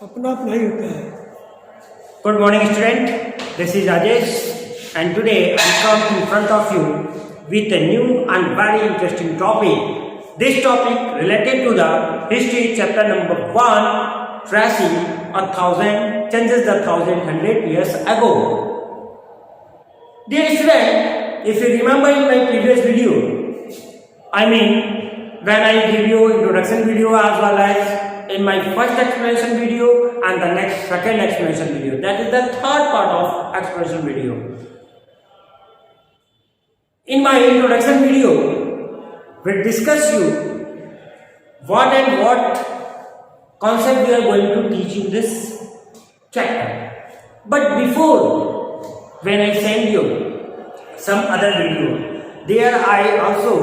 अपना अपना ही होता है। Good morning, student. This is Rajesh, and today I come in front of you with a new and very interesting topic. This topic related to the history chapter number 1, tracing 1,000 changes the 1,100 years ago. Dear student, if you remember in my previous video, when I give you introduction video as well as in my first explanation video and the second explanation video, that is the third part of explanation video. In my introduction video, we discuss you what and what concept we are going to teach in this chapter. But before, when I send you some other video, there I also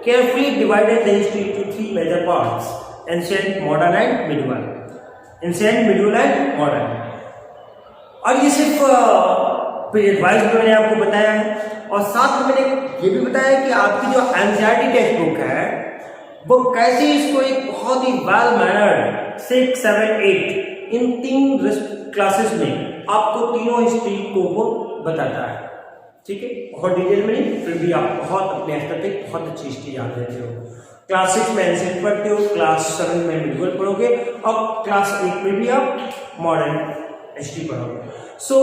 carefully divided the history into three major parts: ancient, modern and medieval. Ancient, medieval and modern. और ये सिर्फ wise में मैंने आपको बताया है, और साथ में मैंने ये भी बताया कि आपकी जो एनसीईआरटी टेक्स्ट बुक है वो कैसे इसको एक बहुत ही वेल मैनर्ड 6, 7, 8 इन 3 क्लासेस में आपको तीनों हिस्ट्री को वो बताता है। ठीक है, बहुत डिटेल में नहीं, फिर भी आप बहुत अपने स्तर तक बहुत अच्छी हिस्ट्री याद रहते हो। क्लास 6 में एंशिएंट पढ़ते हो, क्लास 7 में मिडिवल पढ़ोगे और क्लास 8 में भी आप मॉडर्न हिस्ट्री पढ़ोगे। सो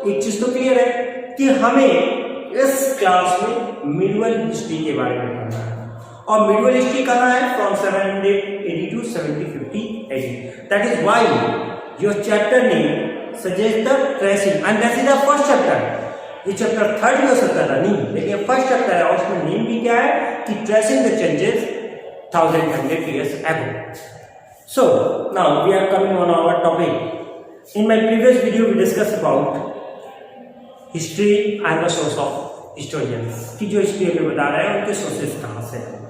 एक चीज तो क्लियर है कि हमें इस क्लास में मिडिवल हिस्ट्री के बारे में पढ़ना है, और मिडिवल हिस्ट्री कहाँ है? From 780 to 750 AD. That is why your chapter name suggest the tracing, and that is the first chapter. ये चैप्टर थर्ड भी हो सकता था, नहीं, लेकिन फर्स्ट चैप्टर है और उसमें नेम भी क्या है कि tracing the changes 1,100 years ago. So now we are coming on our topic. In my previous video we discussed about history and the source of historians, कि जो हिस्ट्री में बता रहे हैं उनके सोर्सेस कहाँ से हैं,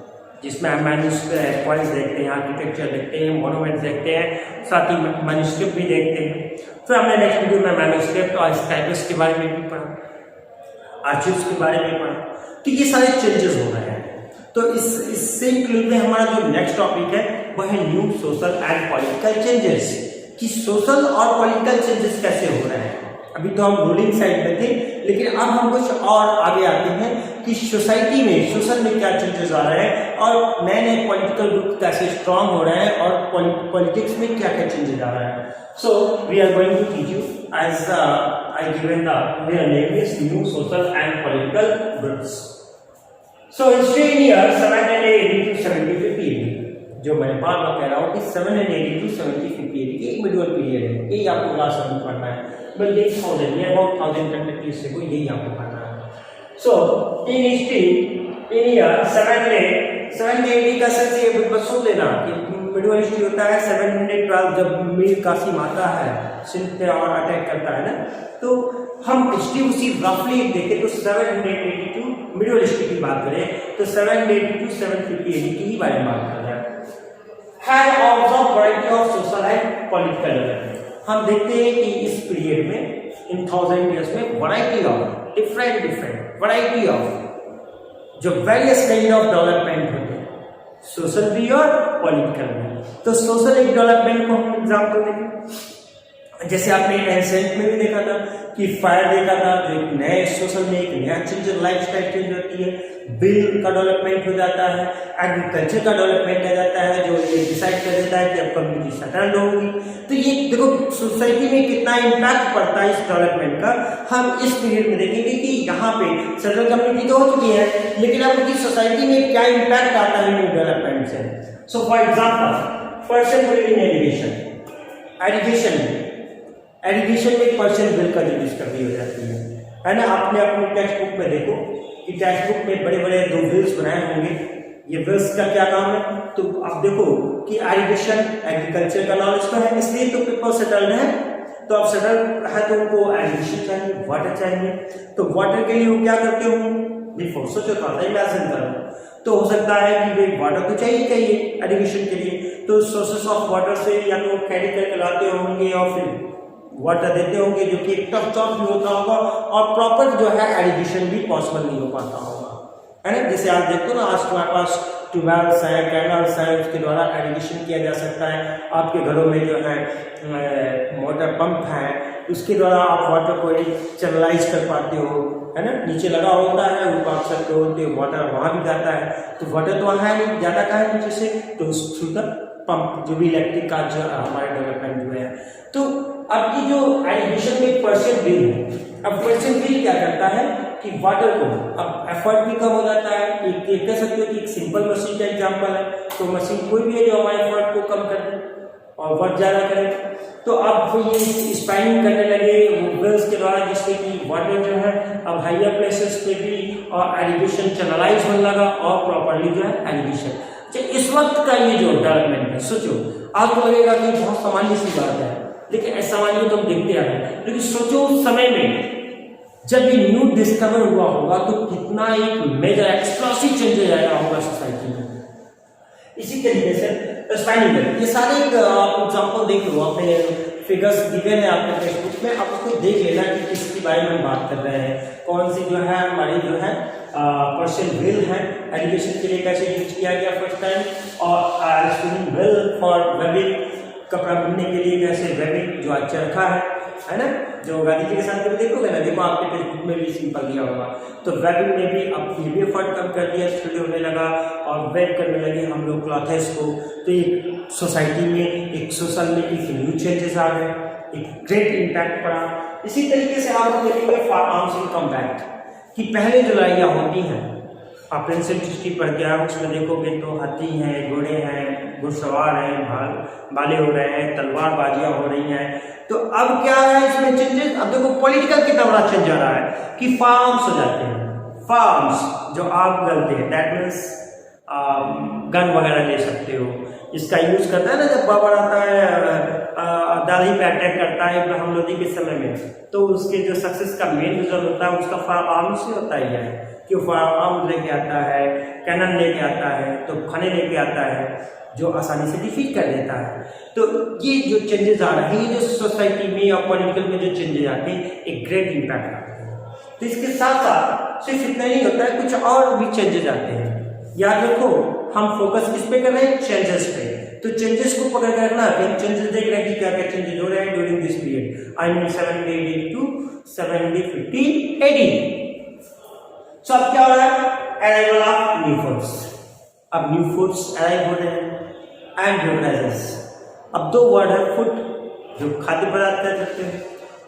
जिसमें हम मैन्युस्क्रिप्ट देखते हैं, आर्किटेक्चर देखते हैं, मोनूमेंट्स देखते हैं, साथ ही मैन्युस्क्रिप्ट भी देखते हैं। फिर हमने नेक्स्ट वीडियो में मैन्युस्क्रिप्ट और स्टाइपस के बारे में भी पढ़ा, आर्चिव्स के बारे में पढ़ा। तो ये सारे चेंजेस हो रहे हैं। तो इससे इंक्लूड में हमारा जो नेक्स्ट टॉपिक है वह है new social and political changes, कि सोशल और पॉलिटिकल चेंजेस कैसे हो रहे हैं। अभी तो हम रूलिंग साइड में थे, लेकिन अब हम कुछ और आगे आते हैं कि सोसाइटी में, सोशल में क्या चेंजेस आ रहे हैं और नए नए पॉलिटिकल ग्रुप कैसे स्ट्रांग हो रहे हैं और पॉलिटिक्स में क्या क्या चेंजेस आ रहे हैं। So we are going to teach you as I given the name is new social and political groups. So history in year 780 to 750 AD, जो मैं बार बार कह रहा हूँ कि 780 to 750 AD की एक मिडिवल पीरियड है, यही आपको क्लास में पढ़ना है। बल्कि 1000 या अबाउट 1000 से को यही आपको पढ़ना है। So in history in year 780 का सेंस ये बस सुन लेना कि मिडिवल हिस्ट्री होता है 712, जब मीर कासिम आता है सिंध पे और अटैक करता है ना, तो हम हिस्ट्री उसी रफली देखें तो 782 मिडिवल हिस्ट्री की बात करें तो 780 to 750 AD की ही बारे में बात कर रहे हैं। Had observe variety of social and political development. हम देखते हैं कि इस पीरियड में इन 1000 इयर्स में variety of different variety of जो वेरियस काइंड ऑफ डेवलपमेंट होते हैं, सोशल भी और पॉलिटिकल भी। तो सोशल एक डेवलपमेंट को हम एग्जाम्पल देखें, जैसे आपने एंशिएंट में भी देखा था कि फायर देखा था, जो एक नए सोशल में एक नया चेंज, लाइफस्टाइल चेंज होती है, बिल का डेवलपमेंट हो जाता है, एग्रीकल्चर का डेवलपमेंट आ जाता है, जो ये डिसाइड कर देता है कि अब कम्युनिटी सेटल्ड होगी। तो ये देखो सोसाइटी में कितना इम्पैक्ट पड़ता है इस डेवलपमेंट का, हम इस पीरियड में देखेंगे कि यहाँ पे सेटल कम्युनिटी तो हो चुकी है, लेकिन अब उनकी सोसाइटी में क्या इम्पैक्ट आता है न्यू डेवलपमेंट से। So for example person bill in education में पर्सन बिल का जो डिस्कवरी हो जाती है ना। आपने अपने टेक्स्ट बुक में देखो कि टेक्स्ट बुक में बड़े बड़े 2 बिल्स बनाए होंगे। ये बिल्स का क्या काम है, तो आप देखो कि एजुकेशन एग्रीकल्चर का नॉलेज तो है, इसलिए तो पीपल सेटल्ड है। तो अब सेटल्ड है तो उनको एजुकेशन चाहिए, वाटर चाहिए, तो वाटर के लिए वो क्या करते होंगे, बिफोर सोचो था, इमेजिन करो, तो हो सकता है कि भाई वाटर तो चाहिए एजुकेशन के लिए, तो सोर्सेस ऑफ वाटर से या तो कैरी करके लाते होंगे और फिर वाटर देते होंगे, जो कि एक टफ जॉब भी होता होगा और प्रॉपर जो है एजुकेशन भी पॉसिबल नहीं हो पाता होगा, है ना। जैसे आप देखो ना, आज तुम्हारे पास ट्यूबवेल्स हैं, कैनल्स हैं, उसके द्वारा एरीगेशन किया जा सकता है। आपके घरों में जो है मोटर पंप है, उसके द्वारा आप वाटर को चैनलाइज कर पाते हो, है ना। नीचे लगा होता है, ऊपर आप सब होते हो, वाटर वहाँ भी जाता है, तो वाटर तो वहाँ है नहीं, ज़्यादा का है नीचे से, तो थ्रू द पंप जो भी इलेक्ट्रिक का जो हमारे डेवलपमेंट हुए हैं। तो अब की जो एरीगेशन में पर्शियन बिल है, अब पर्शियन बिल क्या करता है कि वाटर को, अब एफर्ट भी कम हो जाता है। एक कह सकते हो कि एक सिंपल मशीन का एग्जांपल है, तो मशीन कोई भी है जो हमारे एफर्ट को कम कर दे और वर्क ज़्यादा करे, तो अब ये स्पाइनिंग करने लगे वेल्स के द्वारा, जिससे कि वाटर जो है अब हाइयर प्लेसेस पे भी और एरीगेशन चैनलाइज होने लगा और प्रॉपरली जो है एरीगेशन। इस वक्त का ये जो डेवलपमेंट है, सोचो आपको लगेगा कि बहुत सामान्य सी बात है, लेकिन ऐसा सामान्य तो हम देखते आ रहे हैं, लेकिन सोचो उस समय में जब ये न्यू डिस्कवर हुआ होगा तो कितना एक मेजर एक्सप्लोसिव चेंजेस आया होगा सोसाइटी में। इसी तरीके से स्पाइनिंग, ये सारे आप एग्जाम्पल देख लो, अपने फिगर्स दिए हैं आपके टेक्स्ट बुक में, आप उसको देख लेना कि किसके बारे में हम बात कर रहे हैं, कौन सी जो है हमारी जो है पर्शियन व्हील है एरीगेशन के लिए कैसे यूज किया गया फर्स्ट टाइम, और स्पिनिंग व्हील फॉर वेबिंग, कपड़ा बुनने के लिए कैसे वेबिंग जो अच्छा रखा है ना, जो गांधी जी के साथ में देखोगे ना, देखो आपके टेक्स्ट बुक में भी सिंपल दिया होगा। तो वेबिंग में भी अब ये भी एफर्ट कम कर दिया, स्टडी होने लगा और वेब करने लगे हम लोग क्लॉथेस को, तो एक सोसाइटी में, एक सोशल में एक न्यू चेंजेस आ गए, एक ग्रेट इम्पैक्ट पड़ा। इसी तरीके से आप देखेंगे फार्म आर्म्स इनकम एक्ट कि पहले जो लड़ाइयाँ होती हैं, आप एंशिएंट हिस्ट्री पढ़ के आओ, उसमें देखोगे तो हाथी हैं, घोड़े हैं, घुड़सवार हैं, भाले हो रहे हैं, तलवारबाजियाँ हो रही हैं। तो अब क्या है इसमें चेंजेस, अब देखो पॉलिटिकल कितना बड़ा चेंज आ रहा है कि फार्म्स हो जाते हैं, फार्म्स जो आग गलते हैं, दैट मीन्स गन वगैरह ले सकते हो, इसका यूज करता है ना जब बाबर आता है दिल्ली पे अटैक करता है इब्राहिम लोदी के समय में, तो उसके जो सक्सेस का मेन रिजल्ट होता है उसका फायर आर्म से होता ही है कि फायर आर्म लेके आता है, कैनन लेके आता है, तो खाने लेके आता है जो आसानी से डिफीट कर देता है। तो ये जो चेंजेस आ रहे हैं, ये जो सोसाइटी में और पॉलिटिकल में जो चेंजेस आते हैं, एक ग्रेट इम्पैक्ट आते हैं। तो इसके साथ साथ सिर्फ इतना ही होता है, कुछ और भी चेंजेस आते हैं। याद रखो हम फोकस किस पे कर रहे हैं, चेंजेस पे, तो चेंजेस को पकड़ कर रखना, फिर चेंजेस देख रहे हैं कि क्या क्या चेंजेस हो रहे हैं during this period, I mean 1780 to 1750 AD। So अब क्या हो रहा है, अराइवल ऑफ न्यू फूड्स, अब न्यू फूड्स अराइव हो रहे हैं एंड बेवरेजेस। अब दो वर्ड है, फूड जो खाद्य पदार्थ कह सकते हैं,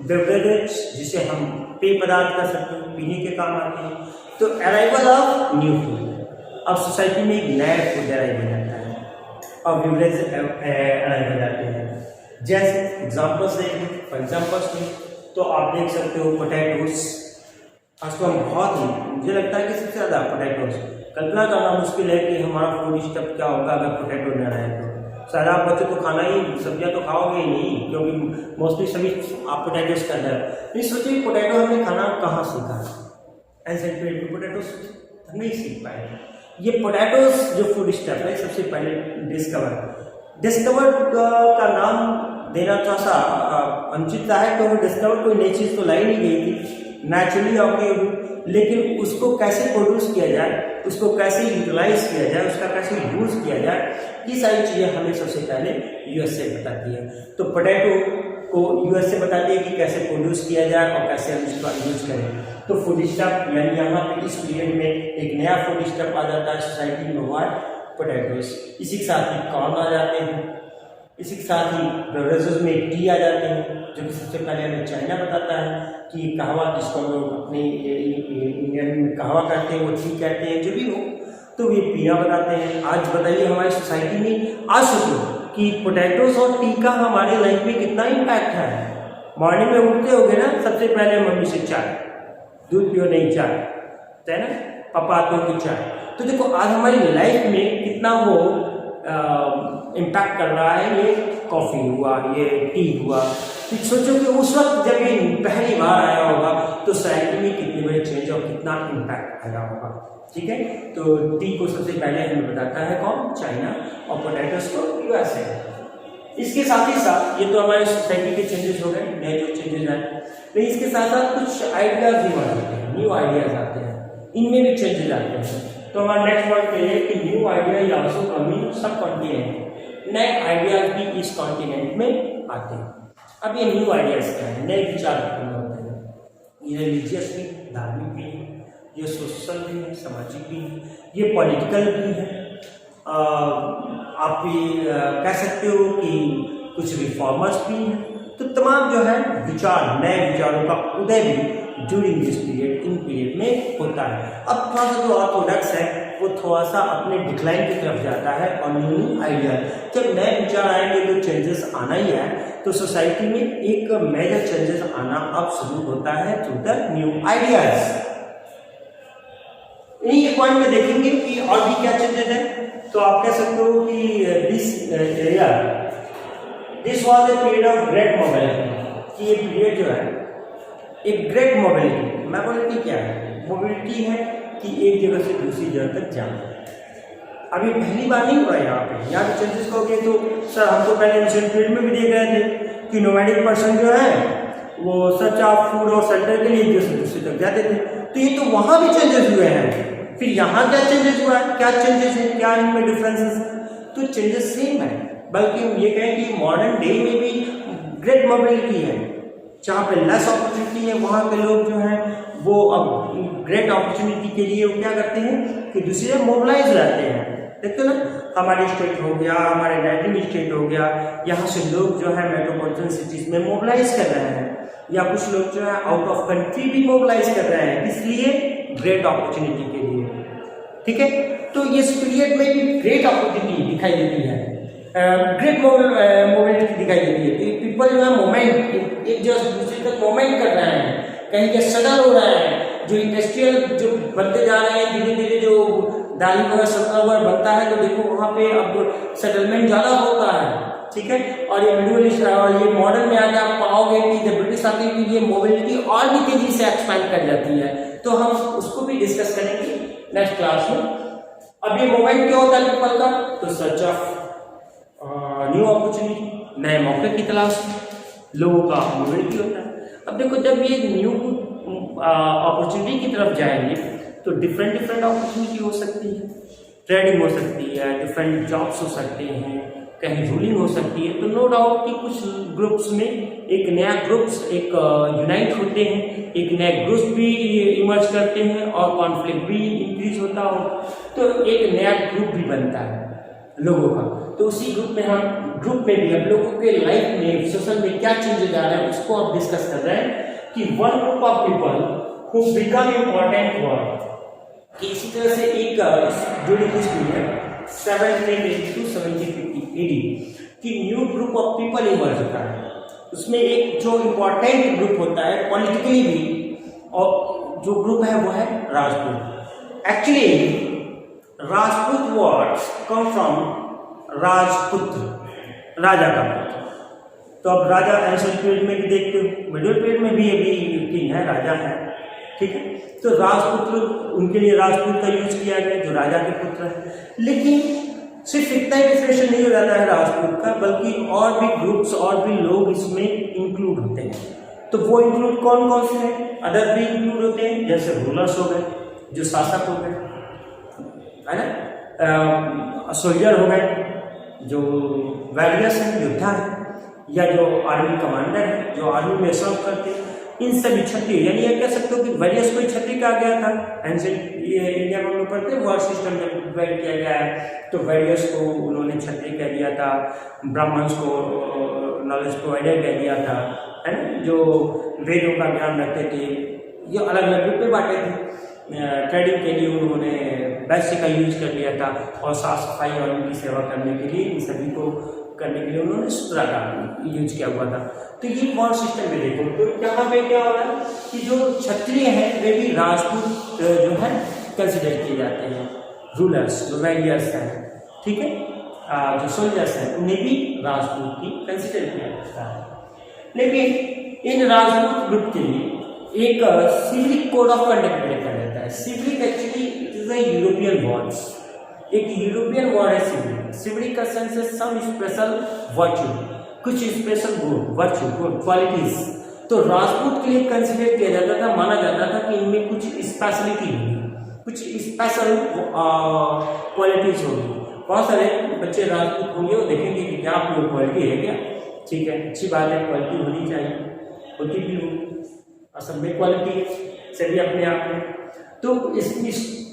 बेवरेजेस जिसे हम पेय पदार्थ कर सकते हैं, पीने के काम आते हैं। तो अराइवल ऑफ न्यू फूड, अब सोसाइटी में एक नया फूड अराइव हो जाता है और बेवरेज अराइव हो जाते हैं। जैसे एग्जाम्पल्स देखें, फॉर एग्जाम्पल्स में तो आप देख सकते हो पोटैटोस, आज तो हम बहुत ही, मुझे लगता है कि सबसे ज़्यादा पोटैटोस, कल्पना करना मुश्किल है कि हमारा फूड स्टफ क्या होगा अगर पोटैटो न रहे तो। शायद आप बच्चे तो खाना ही, सब्जियां तो खाओगे ही नहीं, क्योंकि मोस्टली सभी आप पोटैटोस कर रहे हैं। नहीं सोचिए पोटैटो हमने खाना कहाँ सीखा, एंशिएंट पीरियड में पोटैटोस नहीं सीख पाए। ये पोटैटोस जो फूड स्टफ है सबसे पहले डिस्कवर का नाम देना थोड़ा सा अनुचित है, तो डिस्कवर कोई नई चीज़ तो लाई नहीं गई थी, नेचुरली ओके, लेकिन उसको कैसे प्रोड्यूस किया जाए, उसको कैसे यूटिलाइज किया जाए, उसका कैसे यूज किया जाए, ये सारी चीज़ें हमें सबसे पहले यूएसए बताती है। तो पोटैटो को यूएसए बताती है कि कैसे प्रोड्यूस किया जाए और कैसे हम इसका यूज करें। तो फूड स्टफ यानी यहाँ पे इस पीरियड में एक नया फूड स्टफ आ जाता है सोसाइटी में, हुआ पोटैटोस। इसी के साथ ही कॉर्न आ जाते हैं, इसी के साथ ही बेवरेजेस में टी आ जाते हैं, जो कि सबसे पहले हमें चाइना बताता है कि कहवा, जिसको हम लोग अपने इंडियन में कहवा कहते हैं, वो टी कहते हैं, जो भी हो, तो ये पीना बताते हैं। आज बताइए हमारी सोसाइटी में आज सोचो कि पोटैटोस और टी का हमारे लाइफ में कितना इम्पैक्ट है। मॉर्निंग में उठते होगे ना, सबसे पहले मम्मी से चाय, दूध पियो नहीं चाय, है ना, पापा आते हो चाय। तो देखो आज हमारी लाइफ में कितना वो इम्पैक्ट कर रहा है, ये कॉफ़ी हुआ, ये टी हुआ। तो सोचो कि उस वक्त जब ये पहली बार आया होगा तो सोसाइटी में कितने बड़े चेंज और कितना इम्पैक्ट आया होगा। ठीक है, तो टी को सबसे पहले हमें बताता है कौन, चाइना, और पोटैटोस को यूएसए। इसके साथ ही साथ ये तो हमारे सोसाइटी के चेंजेस हो गए, नए जो चेंजेस आए, तो इसके साथ साथ कुछ आइडियाज भी आते हैं, न्यू आइडियाज आते हैं, इनमें भी चेंजेस आते हैं। तो हमारा नेक्स्ट पॉइंट ये है कि new idea is also coming सब कॉन्टिनेंट, नए आइडियाज भी इस कॉन्टिनेंट में आते हैं। अब ये न्यू आइडियाज क्या है, नए विचार उत्पन्न होते हैं, ये रिलीजियस भी, धार्मिक भी है, ये सोशल भी है, सामाजिक भी है, ये पॉलिटिकल भी है, आप भी कह सकते हो कि कुछ रिफॉर्मर्स भी हैं। तो तमाम जो है विचार, नए विचारों का उदय भी during this period, in period में होता है। अब थोड़ा सा जो ऑर्थोडॉक्स है वो थोड़ा सा अपने डिक्लाइन की तरफ जाता है और न्यू आइडिया, जब नए विचार आएंगे तो चेंजेस आना ही है। तो सोसाइटी में एक मेजर चेंजेस आना अब शुरू होता है थ्रू द न्यू आइडियाज। इन्हीं पॉइंट में देखेंगे कि और भी क्या चेंजेस है। तो आप कह सकते हो कि this was a period of great mobility, कि ये पीरियड जो है एक ग्रेट मोबिलिटी, मोबिलिटी क्या है, मोबिलिटी है कि एक जगह से दूसरी जगह तक जाना। अभी पहली बार नहीं हुआ यहाँ पे, यहाँ पे चेंजेस कहोगे तो सर हम तो पहले एंशिएंट पीरियड में भी देख रहे थे कि नोमैडिक पर्सन जो है वो सर्च ऑफ फूड और शेल्टर के लिए एक जगह से दूसरी तक जाते थे। तो ये तो वहाँ भी चेंजेस हुए हैं, फिर यहाँ क्या चेंजेस हुआ है, क्या चेंजेस है, क्या इनमें डिफरेंसेस? तो चेंजेस सेम है, बल्कि हम ये कहें कि मॉडर्न डे में भी ग्रेट मोबिलिटी है। जहाँ पे लेस अपॉर्चुनिटी है वहाँ के लोग जो हैं वो अब ग्रेट अपॉर्चुनिटी के लिए वो क्या करते हैं कि दूसरी जगह मोबिलाइज रहते हैं। देखते हो ना, हमारे स्टेट हो गया, हमारे नेटिव स्टेट हो गया, यहाँ से लोग जो है मेट्रोपॉलिटन सिटीज में मोबिलाइज कर रहे हैं, या कुछ लोग जो है आउट ऑफ कंट्री भी मोबिलाइज कर रहे हैं, इसलिए ग्रेट अपॉर्चुनिटी के लिए। ठीक है, तो इस पीरियड में भी ग्रेट अपॉर्चुनिटी दिखाई देती है, ग्रेट मोबिलिटी दिखाई देती है। तो पीपल जो है मोमेंट, एक जो दूसरे तक मोमेंट कर रहे हैं, कहीं के सडल हो रहा है, जो इंडस्ट्रियल जो बनते जा रहे हैं धीरे धीरे, जो दाली वगैरह सब्जी बनता है, तो देखो वहाँ पे अब सेटलमेंट ज़्यादा होता है। ठीक है, और ये मिडिवल और ये मॉडर्न में आके आप पाओगे कि जब ब्रिटिश आती है ये मोबिलिटी और भी तेजी से एक्सपैंड कर जाती है। तो हम उसको भी डिस्कस करेंगे नेक्स्ट क्लास में। अब ये मोमेंट क्या होता है पीपल का, तो सर्च ऑफ न्यू अपॉर्चुनिटी, नए मौके की तलाश लोगों का मोबिलिटी होता है। अब देखो जब ये न्यू अपॉर्चुनिटी की तरफ जाएंगे तो डिफरेंट अपॉर्चुनिटी हो सकती है, ट्रेडिंग हो सकती है, डिफरेंट जॉब्स हो सकते हैं, कहीं रूलिंग हो सकती है। तो नो डाउट कि कुछ ग्रुप्स में एक नया ग्रुप्स एक यूनाइट होते हैं, एक नए ग्रुप भी इमर्ज करते हैं और कॉन्फ्लिक्ट भी इंक्रीज होता हो, तो एक नया ग्रुप भी बनता है लोगों का। तो उसी ग्रुप में भी हम लोगों के लाइफ में सोशल में क्या चेंजेस आ रहे हैं उसको हम डिस्कस कर रहे हैं कि one group of people who become important word, कि इसी तरह से एक during this period 780 to 750 AD कि new group of people emerge होता है। उसमें एक जो इम्पोर्टेंट ग्रुप होता है पॉलिटिकली भी, और जो ग्रुप है वो है Rajput. Actually Rajput words come from राजपुत्र, राजा का पुत्र। तो अब राजा एंशिएंट पीरियड में भी देखते हो, मिडिल पीरियड में भी अभी किंग है, राजा है। ठीक है, तो राजपुत्र उनके लिए राजपूत का यूज किया गया जो राजा के पुत्र है। लेकिन सिर्फ इतना ही डिफरेंशिएशन नहीं हो जाता है राजपूत का, बल्कि और भी ग्रुप्स और भी लोग इसमें इंक्लूड होते हैं। तो वो इंक्लूड कौन कौन से हैं, अदर भी इंक्लूड होते हैं, जैसे रूलर्स हो गए, जो शासक हो गए, है ना, सोल्जर हो गए, जो वॉरियर्स हैं, योद्धा है, या जो आर्मी कमांडर है, जो आर्मी में सर्व करते हैं, इन सभी क्षत्रिय, यानी ये कह सकते हो कि वॉरियर्स को क्षत्रिय कहा गया था। एंशिएंट ये इंडिया में हम लोग पढ़ते हैं वॉर सिस्टम जब डिवाइड किया गया है तो वॉरियर्स को उन्होंने क्षत्रिय कह दिया था, ब्राह्मण्स को नॉलेज प्रोवाइडर कह दिया था, है ना, जो वेदों का ज्ञान रखते थे, ये अलग अलग ग्रुप में बांटे थे। ट्रेडिंग के लिए उन्होंने वैश्य का यूज कर लिया था, और साफ सफाई और उनकी सेवा करने के लिए इन सभी को करने के लिए उन्होंने शूद्र का यूज किया हुआ था। तो ये वॉर सिस्टम में देखो, तो यहाँ पे क्या हो रहा है कि जो क्षत्रिय हैं वे भी राजपूत जो है कंसिडर किए जाते हैं, रूलर्स जो वॉरियर्स हैं, ठीक है, जो सोल्जर्स हैं उन्हें भी राजपूत की कंसिडर किया जाता है। लेकिन इन राजपूत ग्रुप के लिए एक सिविलिक कोड ऑफ कंडक्ट रखा जाता है। Chivalric actually it is a European words, एक यूरोपियन वर्ड है सिविलिक। सिविलिक का सेंस है सम स्पेशल वर्च्यू, कुछ special good, virtue, good qualities. तो राजपूत के लिए कंसिडर किया जाता था, माना जाता था कि इनमें कुछ स्पेशलिटी होगी, कुछ स्पेशल क्वालिटीज होगी। बहुत सारे बच्चे राजपूत होंगे, वो देखेंगे कि क्या आप लोग क्वालिटी है क्या, ठीक है, अच्छी बात है, क्वालिटी होनी चाहिए, होती भी होगी, असल में क्वालिटी सभी अपने आप में। तो इस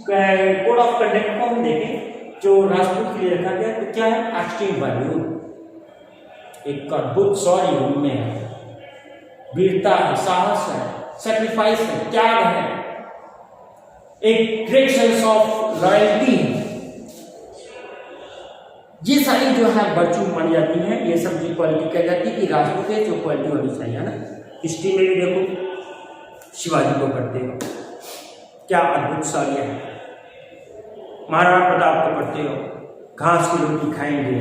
कोड ऑफ कंडक्ट को हम देखें जो राजपूत के लिए रखा गया, तो क्या है, एक्सट्रीम वैल्यू, एक अद्भुत शौर्य उनमें है, वीरता है, साहस है, सेक्रीफाइस है, त्याग है, एक ग्रेट सेंस ऑफ लॉयल्टी है। ये सारी जो है वर्चू मानी जाती हैं, ये सब जो क्वालिटी कह जाती है कि राजपूत है जो क्वालिटी होनी चाहिए, है ना। हिस्ट्री में भी देखो शिवाजी को पढ़ते हो, क्या अद्भुत शौर्य है, महाराणा प्रताप को पढ़ते हो, घास की रोटी खाएंगे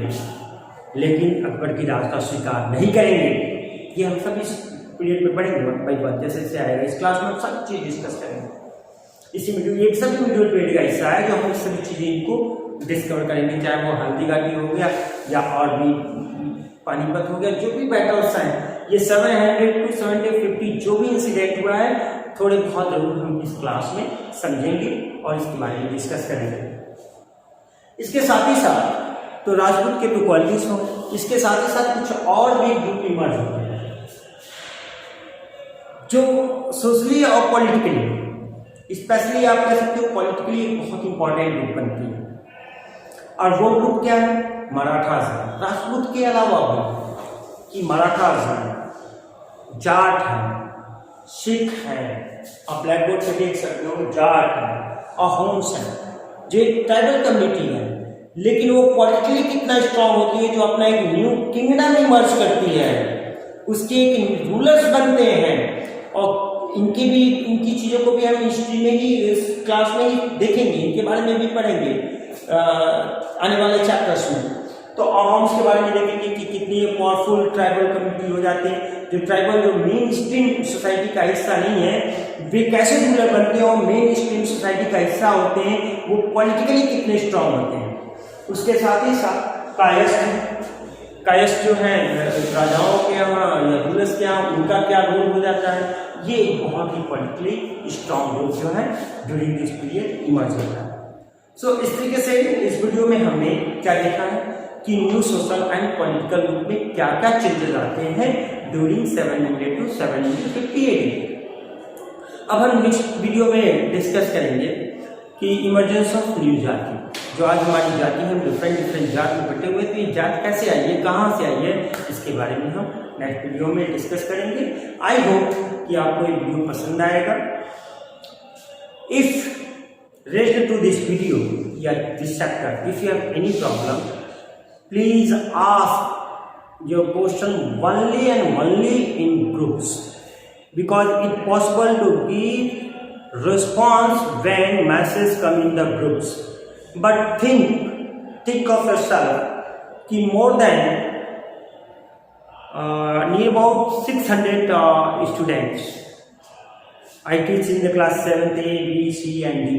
लेकिन अकबर की राज का स्वीकार नहीं करेंगे। ये हम सब इस पीरियड में पढ़ेंगे बाई बात, जैसे जैसे आएगा इस क्लास में हम सब चीज़ डिस्कस करेंगे। इसी वीडियो, एक सभी वीडियो पीरियड का हिस्सा है जो हम इस सभी चीज़ें इनको डिस्कवर करेंगे, चाहे वो हल्दी घाटी हो गया या और भी पानीपत हो गया, जो भी बैटल्स हैं, ये 700 to 750 जो भी इंसिडेंट हुआ है, थोड़े बहुत जरूर हम इस क्लास में समझेंगे और इसके बारे में डिस्कस करेंगे। इसके साथ ही साथ तो राजपूत के तो क्वालिटीज हो, इसके साथ ही साथ कुछ और भी ग्रुप इमर्ज होते हैं जो सोशली और पॉलिटिकली, स्पेशली आप कह सकते हो पॉलिटिकली बहुत इंपॉर्टेंट ग्रुप बनती है। और वो ग्रुप क्या है, मराठास है। राजपूत के अलावा भी कि मराठास है, जाट है, सिख है, आप ब्लैक बोर्ड पे देख सकते हो, जाट है, अहोम्स है, जो ट्राइबल कम्युनिटी है, लेकिन वो पॉलिटिकली कितना स्ट्रांग होती है, जो अपना एक न्यू किंगडम इमर्ज करती है, उसके एक रूलर्स बनते हैं। और इनकी चीज़ों को भी हम हिस्ट्री में ही, इस क्लास में ही देखेंगे, इनके बारे में भी पढ़ेंगे आने वाले चैप्टर्स में। तो अहोम्स के बारे में देखेंगे कि कितनी पावरफुल ट्राइबल कम्युनिटी हो जाते हैं, जो ट्राइबल जो मेन स्ट्रीम सोसाइटी का हिस्सा नहीं है, वे कैसे रूलर बनते हैं और मेन स्ट्रीम सोसाइटी का हिस्सा होते हैं, वो पॉलिटिकली कितने स्ट्रांग होते हैं। उसके साथ ही साथ कायस्थ जो है राजाओं के यहाँ या रूलर्स के यहाँ, उनका क्या रोल हो जाता है, ये बहुत ही पॉलिटिकली स्ट्रांग रोल जो है ड्यूरिंग दिस पीरियड इमर्ज होता है। सो इस तरीके से इस वीडियो में हमने क्या देखा है कि new social and political group में क्या क्या चेंजेस आते हैं ड्यूरिंग 700 to 750 AD। अब हम नेक्स्ट वीडियो में डिस्कस करेंगे कि इमरजेंस ऑफ न्यू जाति, जो आज हमारी जाति है, डिफरेंट जात में बटे हुए, तो ये जात कैसे आई है, कहाँ से आई है, इसके बारे में हम नेक्स्ट वीडियो में डिस्कस करेंगे। आई होप कि आपको ये वीडियो पसंद आएगा। If related to this video or this chapter, if you have any problem, please ask your question only and only in groups, because it possible to give response when messages come in the groups. But think of yourself कि more than near about 600 students I teach in the class 7th A, B, C and D.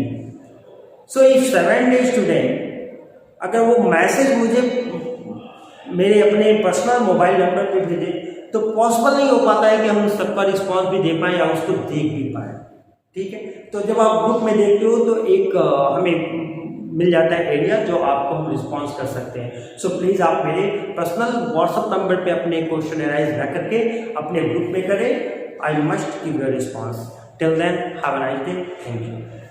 So if 7 student अगर वो message मुझे मेरे अपने personal mobile number पे भेजे, तो possible नहीं हो पाता है कि हम उस सबका रिस्पांस भी दे पाएँ या उसको देख भी पाएँ, ठीक है। तो जब आप ग्रुप में देखते हो तो एक हमें मिल जाता है एरिया जो आपको हम रिस्पांस कर सकते हैं। सो प्लीज़ आप मेरे पर्सनल व्हाट्सएप नंबर पे अपने क्वेश्चन एराइज रख करके अपने ग्रुप में करें। I must give your response. Till then have a nice day. Thank you.